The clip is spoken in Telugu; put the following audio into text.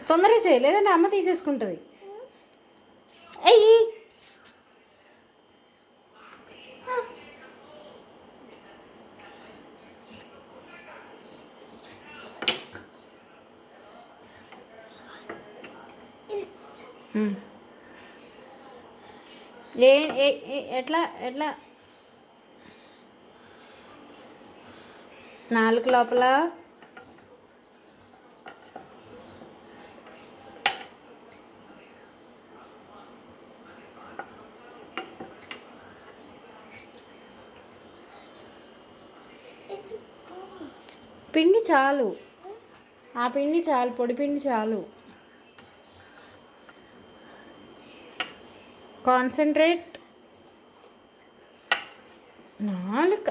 తొందరగా చేయి, లేదంటే అమ్మ తీసేసుకుంటుంది. అయ్యి ఏ ఎట్లా ఎట్లా నాలుగు లోపల పిండి చాలు, ఆ పిండి చాలు, పొడి పిండి చాలు. కాన్సన్ట్రేట్. నాలుక